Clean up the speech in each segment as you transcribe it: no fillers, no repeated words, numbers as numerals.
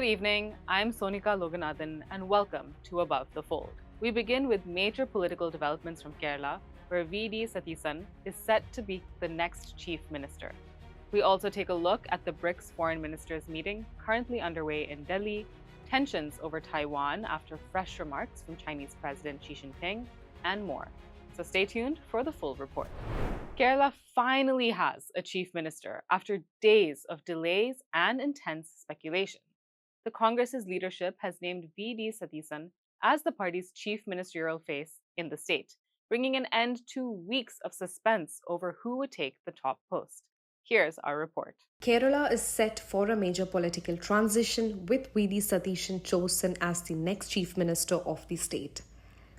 Good evening, I'm Sonika Loganathan and welcome to Above the Fold. We begin with major political developments from Kerala, where V.D. Satheesan is set to be the next chief minister. We also take a look at the BRICS Foreign Ministers meeting currently underway in Delhi, tensions over Taiwan after fresh remarks from Chinese President Xi Jinping, and more. So stay tuned for the full report. Kerala finally has a chief minister after days of delays and intense speculation. The Congress's leadership has named V.D. Satheesan as the party's chief ministerial face in the state, bringing an end to weeks of suspense over who would take the top post. Here's our report. Kerala is set for a major political transition with V.D. Satheesan chosen as the next chief minister of the state.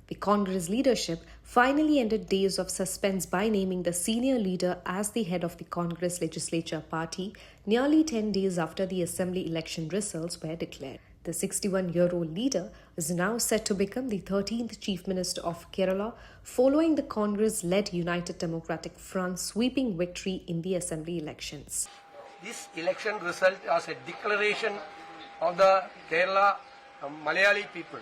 The Congress leadership finally ended days of suspense by naming the senior leader as the head of the Congress legislature party nearly 10 days after the assembly election results were declared. The 61-year-old leader is now set to become the 13th chief minister of Kerala following the Congress-led United Democratic Front's sweeping victory in the assembly elections. This election result was a declaration of the Kerala Malayali people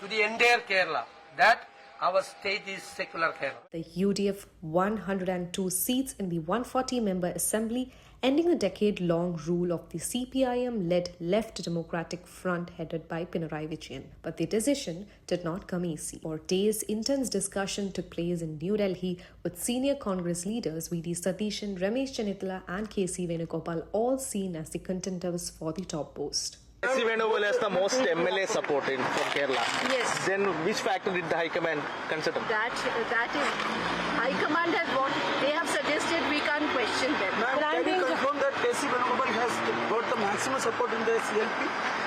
to the entire Kerala that our state is secular Kerala. The UDF 102 seats in the 140-member assembly, ending a decade-long rule of the CPIM-led Left Democratic Front headed by Pinarayi Vijayan. But the decision did not come easy. For days, intense discussion took place in New Delhi with senior Congress leaders V.D. Satheesan, Ramesh Chennithala and K.C. Venugopal all seen as the contenders for the top post. K.C. Venugopal has the most MLA support from Kerala. Yes. Then which factor did the High Command consider? That is, High Command has what they have suggested, we can't question them. Ma'am, can you confirm that K.C. Venugopal has got the maximum support in the CLP?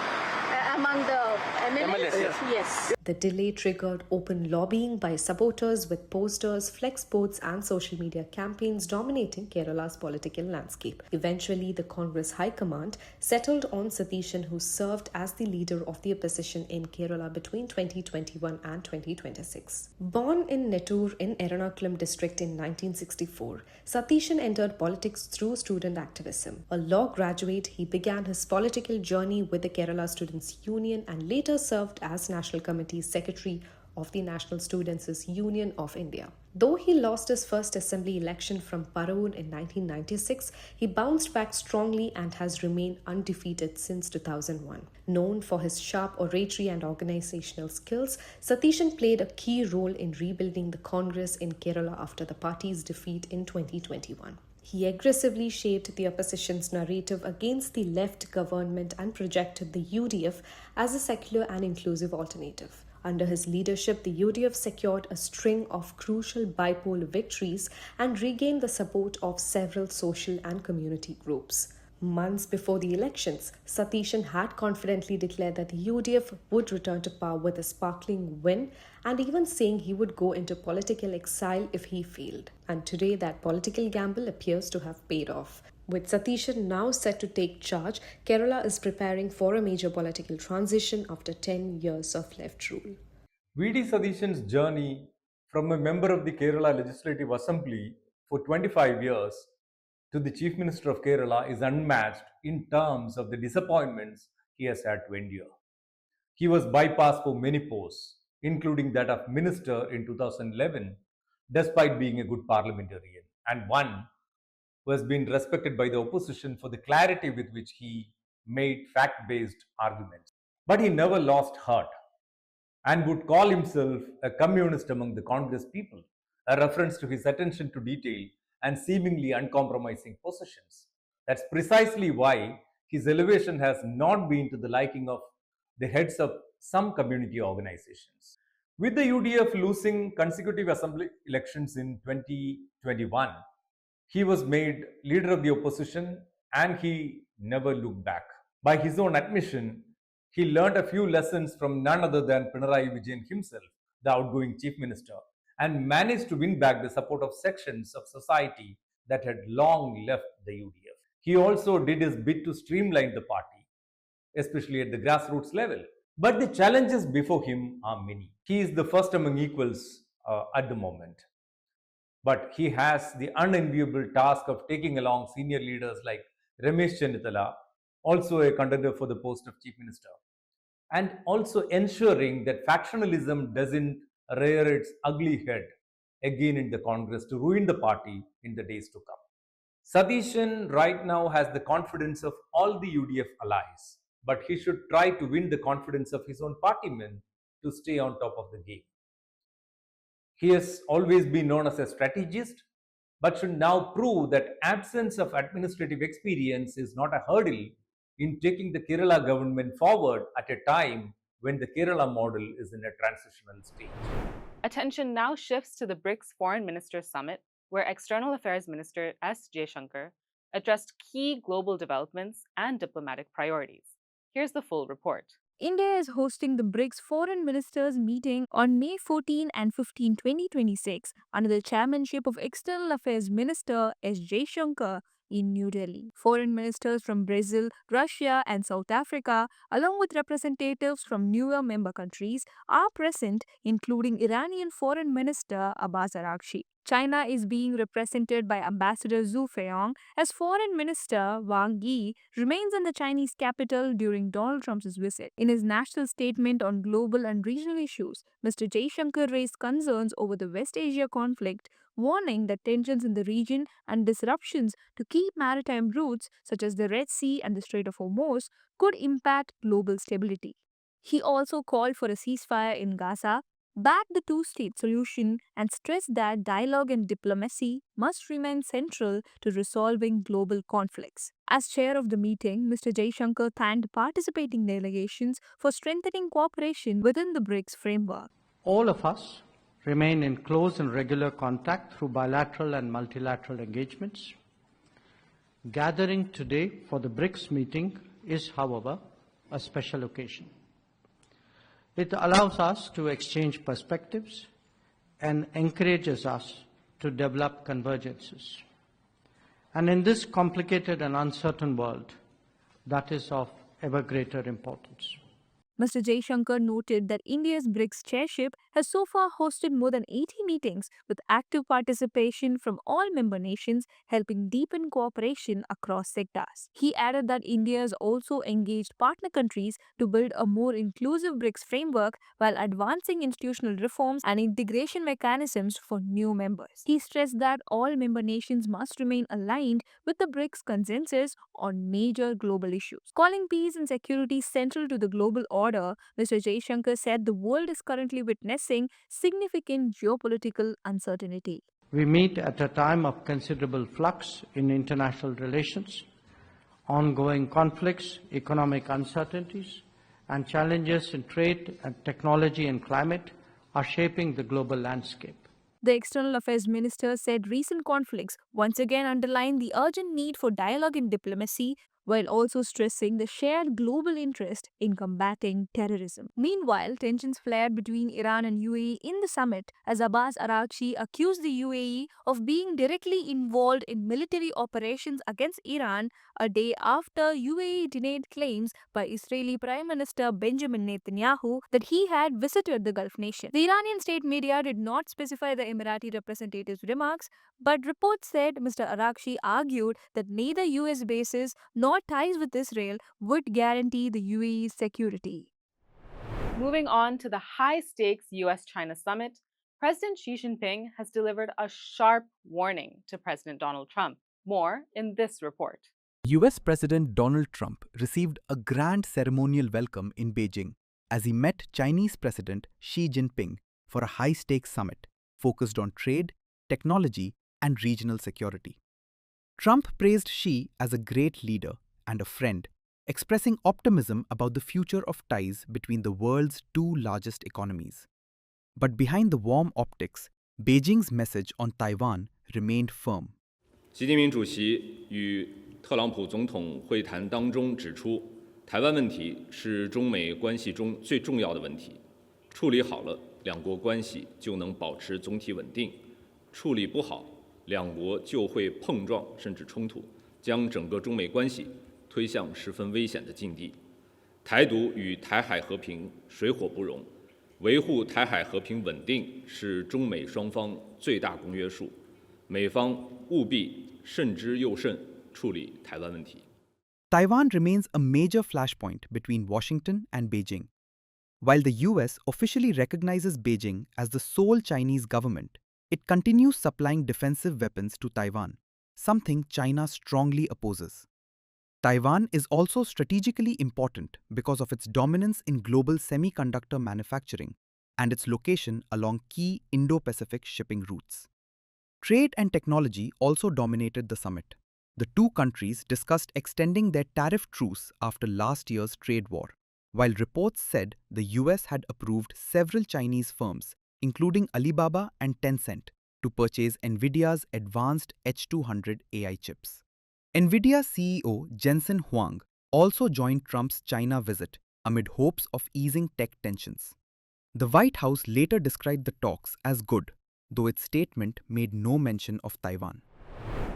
Among the MLAs? Yes. The delay triggered open lobbying by supporters with posters, flex boards and social media campaigns dominating Kerala's political landscape. Eventually, the Congress High Command settled on Satheesan, who served as the leader of the opposition in Kerala between 2021 and 2026. Born in Nettur in Ernakulam district in 1964, Satheesan entered politics through student activism. A law graduate, he began his political journey with the Kerala Students' Union and later served as National Committee Secretary of the National Students' Union of India. Though he lost his first assembly election from Paravur in 1996, he bounced back strongly and has remained undefeated since 2001. Known for his sharp oratory and organizational skills, Satheesan played a key role in rebuilding the Congress in Kerala after the party's defeat in 2021. He aggressively shaped the opposition's narrative against the left government and projected the UDF as a secular and inclusive alternative. Under his leadership, the UDF secured a string of crucial bipolar victories and regained the support of several social and community groups. Months before the elections, Satheesan had confidently declared that the UDF would return to power with a sparkling win and even saying he would go into political exile if he failed. And today that political gamble appears to have paid off. With Satheesan now set to take charge, Kerala is preparing for a major political transition after 10 years of left rule. V.D. Satheesan's journey from a member of the Kerala Legislative Assembly for 25 years to the Chief Minister of Kerala is unmatched in terms of the disappointments he has had to endure. He was bypassed for many posts, including that of Minister in 2011, despite being a good parliamentarian, and one who has been respected by the opposition for the clarity with which he made fact-based arguments. But he never lost heart and would call himself a communist among the Congress people, a reference to his attention to detail and seemingly uncompromising positions. That's precisely why his elevation has not been to the liking of the heads of some community organizations. With the UDF losing consecutive assembly elections in 2021, he was made leader of the opposition and he never looked back. By his own admission, he learned a few lessons from none other than Pinarayi Vijayan himself, the outgoing chief minister, and managed to win back the support of sections of society that had long left the UDF. He also did his bit to streamline the party, especially at the grassroots level. But the challenges before him are many. He is the first among equals at the moment. But he has the unenviable task of taking along senior leaders like Ramesh Chennithala, also a contender for the post of chief minister, and also ensuring that factionalism doesn't rear its ugly head again in the Congress to ruin the party in the days to come. Satheesan right now has the confidence of all the UDF allies, but he should try to win the confidence of his own partymen to stay on top of the game. He has always been known as a strategist, but should now prove that absence of administrative experience is not a hurdle in taking the Kerala government forward at a time when the Kerala model is in a transitional stage. Attention now shifts to the BRICS Foreign Ministers Summit, where External Affairs Minister S. Jaishankar addressed key global developments and diplomatic priorities. Here's the full report. India is hosting the BRICS Foreign Ministers meeting on May 14 and 15, 2026, under the chairmanship of External Affairs Minister S. Jaishankar in New Delhi. Foreign ministers from Brazil, Russia, and South Africa, along with representatives from newer member countries, are present, including Iranian Foreign Minister Abbas Araghchi. China is being represented by Ambassador Zhu Feiong, as Foreign Minister Wang Yi remains in the Chinese capital during Donald Trump's visit. In his national statement on global and regional issues, Mr. Jaishankar raised concerns over the West Asia conflict, warning that tensions in the region and disruptions to key maritime routes such as the Red Sea and the Strait of Hormuz could impact global stability. He also called for a ceasefire in Gaza, backed the two-state solution, and stressed that dialogue and diplomacy must remain central to resolving global conflicts. As chair of the meeting, Mr. Jaishankar thanked participating delegations for strengthening cooperation within the BRICS framework. All of us remain in close and regular contact through bilateral and multilateral engagements. Gathering today for the BRICS meeting is, however, a special occasion. It allows us to exchange perspectives and encourages us to develop convergences. And in this complicated and uncertain world, that is of ever greater importance. Mr. Jaishankar noted that India's BRICS chairship has so far hosted more than 80 meetings with active participation from all member nations, helping deepen cooperation across sectors. He added that India has also engaged partner countries to build a more inclusive BRICS framework while advancing institutional reforms and integration mechanisms for new members. He stressed that all member nations must remain aligned with the BRICS consensus on major global issues. Calling peace and security central to the global order, Mr. Jaishankar said the world is currently witnessing significant geopolitical uncertainty. We meet at a time of considerable flux in international relations. Ongoing conflicts, economic uncertainties, and challenges in trade and technology and climate are shaping the global landscape. The External Affairs Minister said recent conflicts once again underline the urgent need for dialogue and diplomacy, while also stressing the shared global interest in combating terrorism. Meanwhile, tensions flared between Iran and UAE in the summit as Abbas Araghchi accused the UAE of being directly involved in military operations against Iran a day after UAE denied claims by Israeli Prime Minister Benjamin Netanyahu that he had visited the Gulf nation. The Iranian state media did not specify the Emirati representative's remarks, but reports said Mr. Araghchi argued that neither US bases nor ties with Israel would guarantee the UAE's security. Moving on to the high-stakes U.S. China summit, President Xi Jinping has delivered a sharp warning to President Donald Trump. More in this report. U.S. President Donald Trump received a grand ceremonial welcome in Beijing as he met Chinese President Xi Jinping for a high-stakes summit focused on trade, technology, and regional security. Trump praised Xi as a great leader and a friend, expressing optimism about the future of ties between the world's two largest economies. But behind the warm optics, Beijing's message on Taiwan remained firm. 习近平主席与特朗普总统会谈当中指出，台湾问题是中美关系中最重要的问题，处理好了，两国关系就能保持总体稳定；处理不好，两国就会碰撞甚至冲突，将整个中美关系推向十分危险的境地。台独与台海和平水火不容，维护台海和平稳定是中美双方最大公约数，美方务必慎之又慎处理台湾问题。Taiwan remains a major flashpoint between Washington and Beijing. While the US officially recognizes Beijing as the sole Chinese government, it continues supplying defensive weapons to Taiwan, something China strongly opposes. Taiwan is also strategically important because of its dominance in global semiconductor manufacturing and its location along key Indo-Pacific shipping routes. Trade and technology also dominated the summit. The two countries discussed extending their tariff truce after last year's trade war, while reports said the US had approved several Chinese firms, including Alibaba and Tencent, to purchase NVIDIA's advanced H200 AI chips. NVIDIA CEO Jensen Huang also joined Trump's China visit amid hopes of easing tech tensions. The White House later described the talks as good, though its statement made no mention of Taiwan.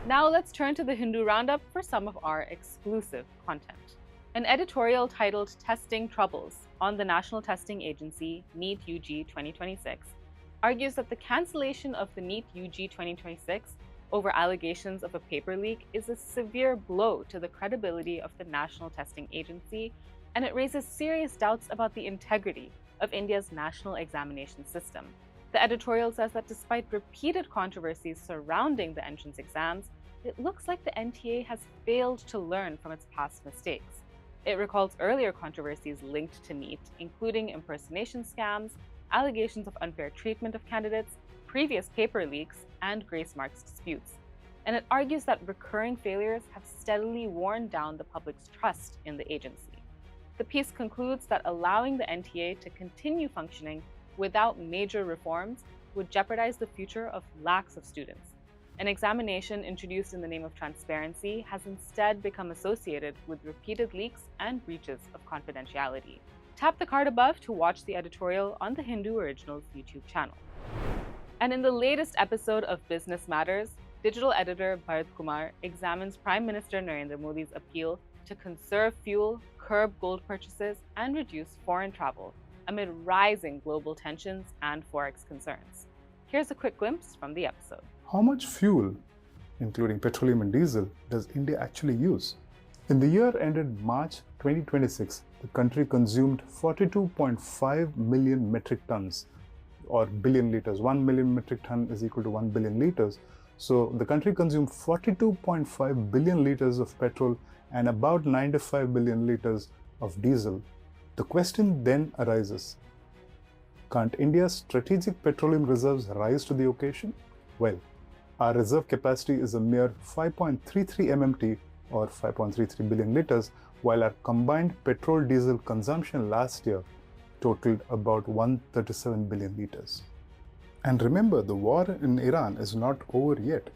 Now let's turn to the Hindu Roundup for some of our exclusive content. An editorial titled Testing Troubles on the National Testing Agency NEET-UG 2026 argues that the cancellation of the NEET-UG 2026 over allegations of a paper leak is a severe blow to the credibility of the National Testing Agency, and it raises serious doubts about the integrity of India's national examination system. The editorial says that despite repeated controversies surrounding the entrance exams, it looks like the NTA has failed to learn from its past mistakes. It recalls earlier controversies linked to NEET, including impersonation scams, allegations of unfair treatment of candidates, previous paper leaks, and grace marks disputes. And it argues that recurring failures have steadily worn down the public's trust in the agency. The piece concludes that allowing the NTA to continue functioning without major reforms would jeopardize the future of lakhs of students. An examination introduced in the name of transparency has instead become associated with repeated leaks and breaches of confidentiality. Tap the card above to watch the editorial on the Hindu Originals YouTube channel. And in the latest episode of Business Matters, digital editor Bharat Kumar examines Prime Minister Narendra Modi's appeal to conserve fuel, curb gold purchases, and reduce foreign travel amid rising global tensions and forex concerns. Here's a quick glimpse from the episode. How much fuel, including petroleum and diesel, does India actually use? In the year ended March 2026, the country consumed 42.5 million metric tons or billion liters. 1 million metric ton is equal to 1 billion liters. So the country consumed 42.5 billion liters of petrol and about 95 billion liters of diesel. The question then arises, can't India's strategic petroleum reserves rise to the occasion? Well, our reserve capacity is a mere 5.33 MMT or 5.33 billion liters, while our combined petrol-diesel consumption last year totaled about 137 billion liters. And remember, the war in Iran is not over yet.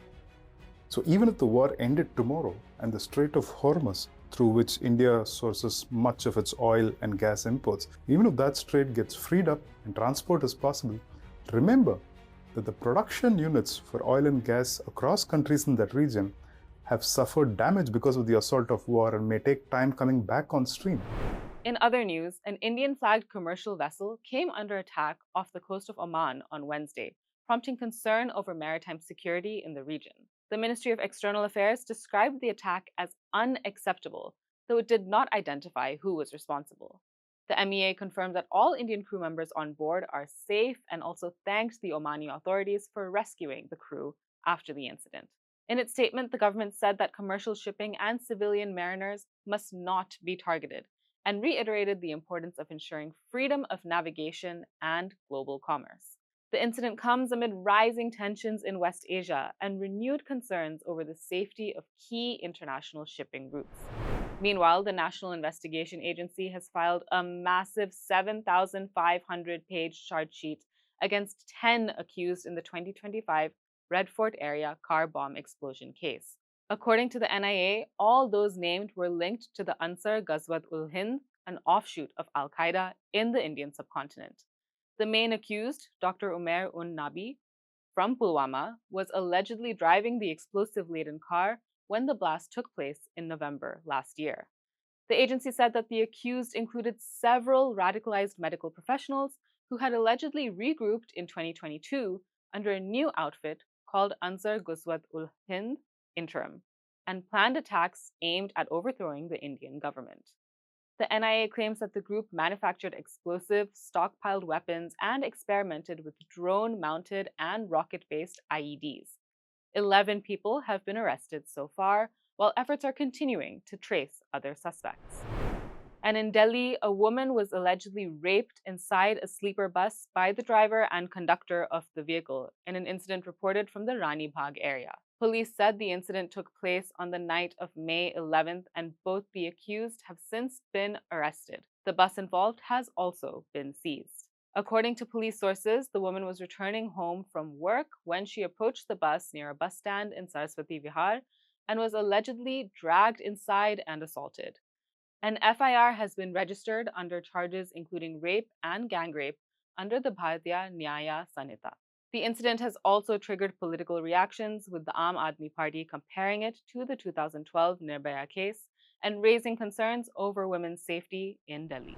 So even if the war ended tomorrow and the Strait of Hormuz, through which India sources much of its oil and gas imports, even if that strait gets freed up and transport is possible, remember that the production units for oil and gas across countries in that region have suffered damage because of the assault of war and may take time coming back on stream. In other news, an Indian-flagged commercial vessel came under attack off the coast of Oman on Wednesday, prompting concern over maritime security in the region. The Ministry of External Affairs described the attack as unacceptable, though it did not identify who was responsible. The MEA confirmed that all Indian crew members on board are safe and also thanked the Omani authorities for rescuing the crew after the incident. In its statement, the government said that commercial shipping and civilian mariners must not be targeted, and reiterated the importance of ensuring freedom of navigation and global commerce. The incident comes amid rising tensions in West Asia and renewed concerns over the safety of key international shipping routes. Meanwhile, the National Investigation Agency has filed a massive 7,500-page charge sheet against 10 accused in the 2025 Red Fort area car bomb explosion case. According to the NIA, all those named were linked to the Ansar Ghazwat-ul-Hind, an offshoot of Al-Qaeda in the Indian subcontinent. The main accused, Dr. Umair Nabi, from Pulwama, was allegedly driving the explosive-laden car when the blast took place in November last year. The agency said that the accused included several radicalized medical professionals who had allegedly regrouped in 2022 under a new outfit called Ansar Ghazwat-ul-Hind Interim, and planned attacks aimed at overthrowing the Indian government. The NIA claims that the group manufactured explosives, stockpiled weapons, and experimented with drone-mounted and rocket-based IEDs. 11 people have been arrested so far, while efforts are continuing to trace other suspects. And in Delhi, a woman was allegedly raped inside a sleeper bus by the driver and conductor of the vehicle in an incident reported from the Rani Bagh area. Police said the incident took place on the night of May 11th, and both the accused have since been arrested. The bus involved has also been seized. According to police sources, the woman was returning home from work when she approached the bus near a bus stand in Saraswati Vihar and was allegedly dragged inside and assaulted. An FIR has been registered under charges including rape and gang rape under the Bharatiya Nyaya Sanhita. The incident has also triggered political reactions, with the Aam Aadmi Party comparing it to the 2012 Nirbhaya case and raising concerns over women's safety in Delhi.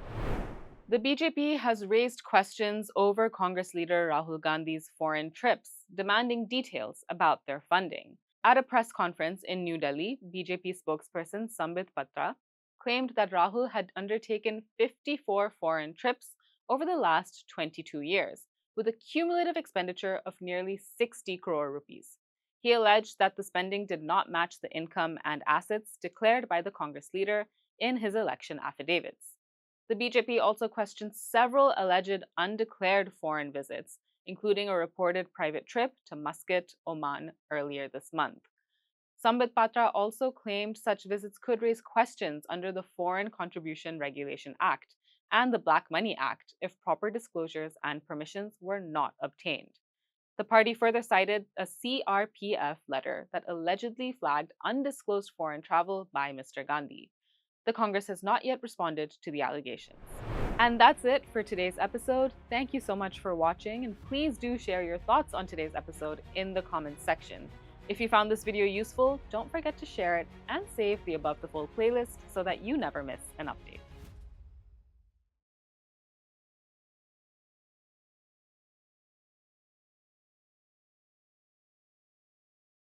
The BJP has raised questions over Congress leader Rahul Gandhi's foreign trips, demanding details about their funding. At a press conference in New Delhi, BJP spokesperson Sambit Patra claimed that Rahul had undertaken 54 foreign trips over the last 22 years, with a cumulative expenditure of nearly 60 crore rupees. He alleged that the spending did not match the income and assets declared by the Congress leader in his election affidavits. The BJP also questioned several alleged undeclared foreign visits, including a reported private trip to Muscat, Oman, earlier this month. Sambit Patra also claimed such visits could raise questions under the Foreign Contribution Regulation Act and the Black Money Act if proper disclosures and permissions were not obtained. The party further cited a CRPF letter that allegedly flagged undisclosed foreign travel by Mr. Gandhi. The Congress has not yet responded to the allegations. And that's it for today's episode. Thank you so much for watching, and please do share your thoughts on today's episode in the comments section. If you found this video useful, don't forget to share it and save the Above the Fold playlist so that you never miss an update.